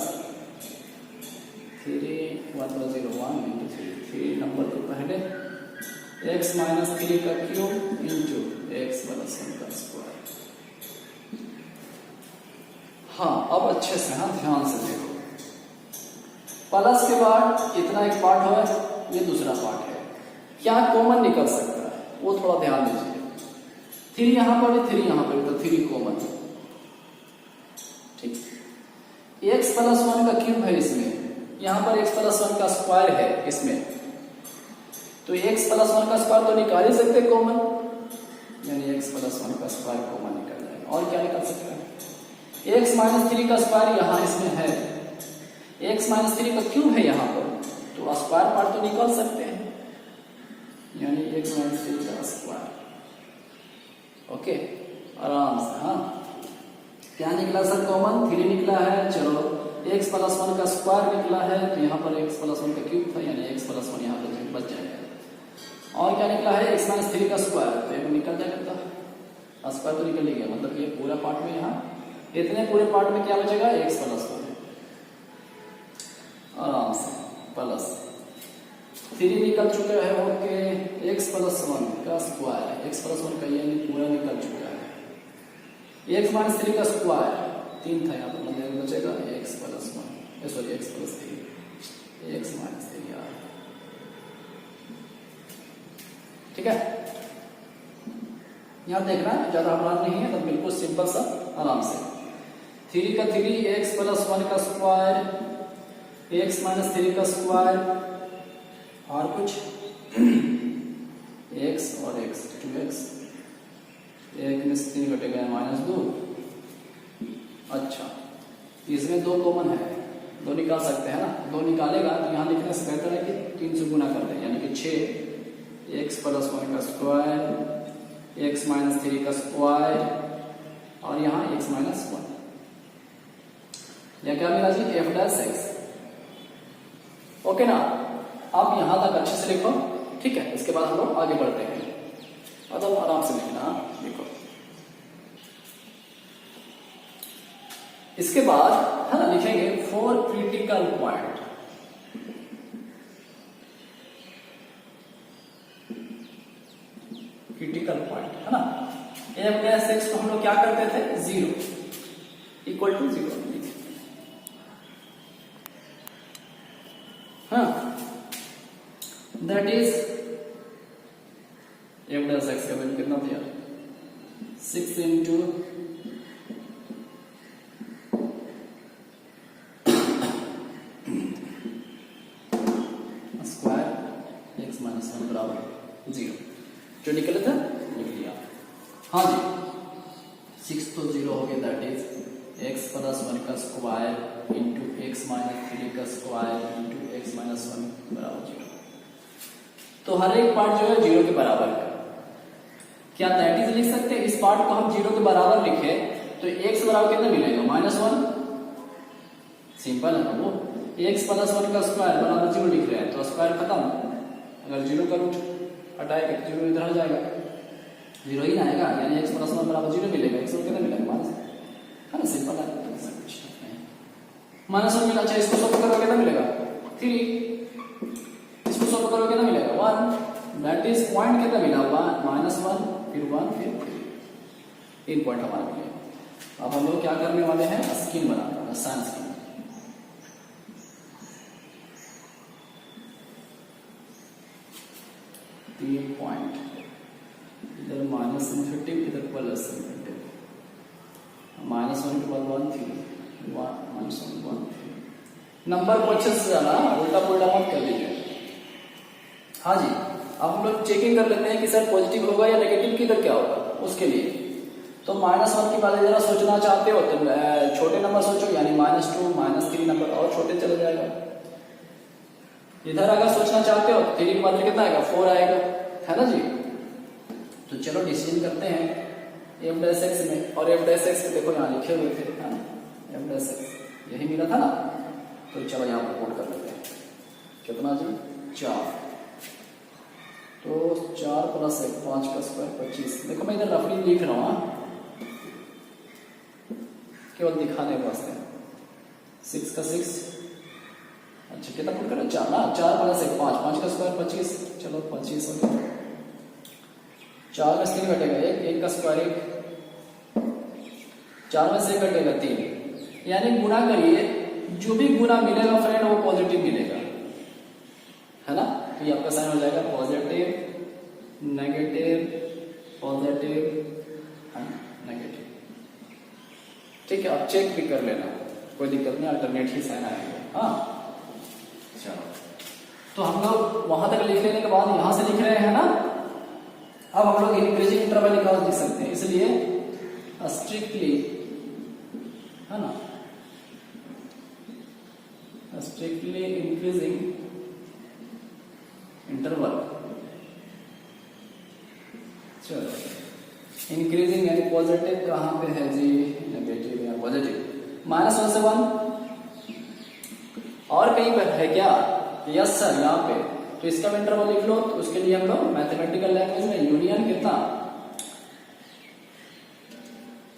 3 1 प्लस 0 1 इंटू 3 नंबर को पहले x माइनस 3 का क्यूब इंटू एक्स प्लस 1 का स्क्वायर। हाँ, अब अच्छे से, हाँ ध्यान से देखो, प्लस के बाद इतना एक पार्ट है, ये दूसरा पार्ट है, क्या कॉमन निकल सकता है वो थोड़ा ध्यान दीजिए, 3 यहां पर भी, 3 यहां पर भी, तो 3 कॉमन, ठीक। x प्लस 1 का क्यूब है इसमें, यहां पर x प्लस 1 का स्क्वायर है इसमें, तो x प्लस 1 का स्क्वायर तो निकाल ही सकते कॉमन, यानी x प्लस 1 का स्क्वायर कॉमन निकल जाएगा। और क्या निकल सकता है, x माइनस 3 का स्क्वायर यहाँ इसमें है, x माइनस 3 का क्यूब है यहाँ पर, तो स्क्वायर पार्ट तो निकाल सकते हैं, यानी x माइनस 3 का स्क्वायर। ओके, आराम से, हाँ क्या निकला सर, कॉमन 3 निकला है, चलो x प्लस 1 का स्क्वायर निकला है, तो यहाँ पर x प्लस 1 का क्यूब था, यानी x प्लस 1 यहाँ पर बच जाएगा। और क्या निकला है, x माइनस 3 का स्क्वायर, तो एक निकल जाएगा, स्क्वायर तो निकल ही गया, मतलब ये पूरा पार्ट में, यहाँ इतने पूरे पार्ट में क्या बचेगा, x प्लस 1, आराम से प्लस 3 निकल चुका है, ओके, x प्लस 1 का स्क्वायर, x प्लस 1 का ये पूरा निकल चुका है, x माइनस 3 का स्क्वायर 3 था यहाँ पर, मतलब बचेगा x plus 1, sorry x plus 3, x minus 3 यार, ठीक है। यहाँ देखना ज्यादा हड़बड़ाना नहीं है, तो बिल्कुल सिंपल सा, आराम से। 3 का 3 x प्लस 1 का स्क्वायर, x माइनस 3 का स्क्वायर, और कुछ x और x 2x, 1 में से 3 घटेगा -2। अच्छा, इसमें 2 कॉमन है, 2 निकाल सकते हैं ना, 2 निकालेगा तो यहाँ लिखने से बेहतर है कि 3 से गुना कर दें, यानी कि 6 x प्लस 1 का स्क्वायर, x माइनस 3 का स्क्वायर, और यहाँ x माइनस 1। यह क्या मिला जी? f dash x। ओके ना, आप यहां तक अच्छे से लिखो, ठीक है। इसके बाद हम लोग आगे बढ़ते हैं, मतलब आराम से लिखना, देखो। इसके बाद है ना लिखेंगे for critical point. Critical point है ना, f डैश x को हम लोग क्या करते थे? 0 इक्वल टू 0। हाँ, that is f dash x का वैल्यू कितना दिया? 6 इंटू स्क्वायर x माइनस 1 बराबर 0। जो निकले था लिख लिया। हाँ जी, 6 तो 0 हो गया, दैट इज x प्लस 1 का स्क्वायर इंटू x माइनस 3 का स्क्वायर इंटू x माइनस 1 बराबर 0। तो हर एक पार्ट जो है 0 के बराबर है। क्या दैट इज लिख सकते हैं? इस पार्ट को हम 0 के बराबर लिखे तो x बराबर कितना मिलेगा? -1। सिंपल है ना वो। x प्लस 1 का स्क्वायर बराबर 0 लिख रहे हैं तो स्क्वायर खत्म। अगर 0 का रूट हटाएगा तो 0 इधर आ जाएगा, 0 ही आएगा, यानी x प्लस 1 बराबर 0 मिलेगा। x कितना मिलेगा? माइनस, है ना, सिंपल है, ऐसा कुछ नहीं। -1 मिला, अच्छा इसको सॉल्व करोगे कितना मिलेगा? 3। इसको सॉल्व करोगे कितना मिलेगा? 1। दैट इज पॉइंट कितना मिला? 1 -1 फिर 1 फिर 3। 3 पॉइंट हमारा मिले। अब हम लोग क्या करने वाले हैं? स्कीम बनाने वाले, साइन स्कीम। तीन पॉइंट, इधर -∞, इधर +∞। -1 के बाद 1 3, -1 1 3। नंबर को अच्छे से जाना, उल्टा पुल्टा मत कर लीजिए। हाँ जी, अब हम लोग चेकिंग कर लेते हैं कि सर पॉजिटिव होगा या नेगेटिव, किधर क्या होगा। उसके लिए तो -1 की बात जरा सोचना चाहते हो तो छोटे नंबर सोचो, यानी -2 -3 नंबर और छोटे चले जाएगा। इधर अगर सोचना चाहते हो 3 के बाद कितना आएगा? 4 आएगा, है ना जी। तो चलो डिसीजन करते हैं f डैश x में, और f डैश x देखो यहाँ लिखे हुए थे, है ना, f डैश x यही मिला था ना। तो चलो यहाँ पर कोड कर लेते हैं। कितना जी? 4। तो 4 प्लस 1 5 का स्क्वायर 25। देखो मैं इधर रफली लिख रहा हूँ, केवल दिखाने वास्ते। 6 का 6, अच्छा कितना पुट करें? 4 ना, 4 प्लस 1 5, 5 का स्क्वायर 25। चलो 25 हो गया। 4 में से 3 घटेगा 1, 1 का स्क्वायर 1, 4 में से 1 घटेगा 3, यानी गुना करिए, जो भी गुना मिलेगा फ्रेंड वो पॉजिटिव मिलेगा, है ना। तो ये आपका साइन हो जाएगा पॉजिटिव नेगेटिव पॉजिटिव नेगेटिव। ठीक है, आप चेक भी कर लेना, कोई दिक्कत नहीं, अल्टरनेट ही साइन आएंगे। हाँ चलो, तो हम लोग वहां तक लिख लेने के बाद यहां से लिख रहे हैं ना। अब हम लोग इंक्रीजिंग इंटरवल निकाल लिख सकते हैं, इसलिए स्ट्रिक्टली, है ना, स्ट्रिक्टली इंक्रीजिंग इंटरवल। चलो, इंक्रीजिंग यानी पॉजिटिव कहाँ पे है जी? नेगेटिव या पॉजिटिव। -1 से 1 और कहीं पर है क्या? यस सर, यहाँ पे। तो इसका इंटरवल लिख लो। तो उसके लिए हम लोग मैथमेटिकल लैंग्वेज में यूनियन कितना?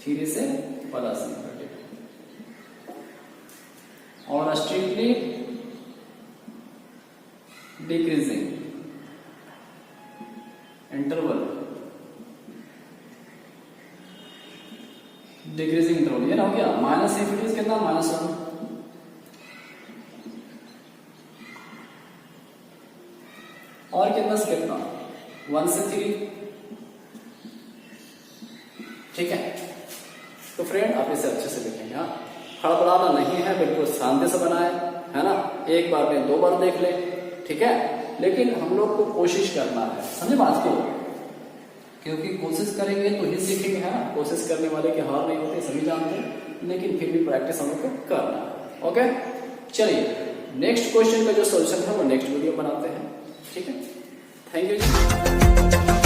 3 से प्लस और strictly decreasing interval, decreasing interval ये ना हो गया। -∞ कितना? -1 और कितना से कितना? 1 से 3। ठीक है, तो फ्रेंड आप इसे अच्छे से लिखेंगे। हाँ, हड़बड़ाना नहीं है, बिल्कुल शांति से बनाए, है ना। एक बार में 2 बार देख ले, ठीक है, लेकिन हम लोग को कोशिश करना है, समझे बात को, क्योंकि कोशिश करेंगे तो ही सीखेंगे, है ना। कोशिश करने वाले की हार नहीं होती, सभी जानते हैं, लेकिन फिर भी प्रैक्टिस हम लोग को करना है। ओके, चलिए नेक्स्ट क्वेश्चन का जो सोल्यूशन है वो नेक्स्ट वीडियो बनाते हैं, ठीक है। Thank you.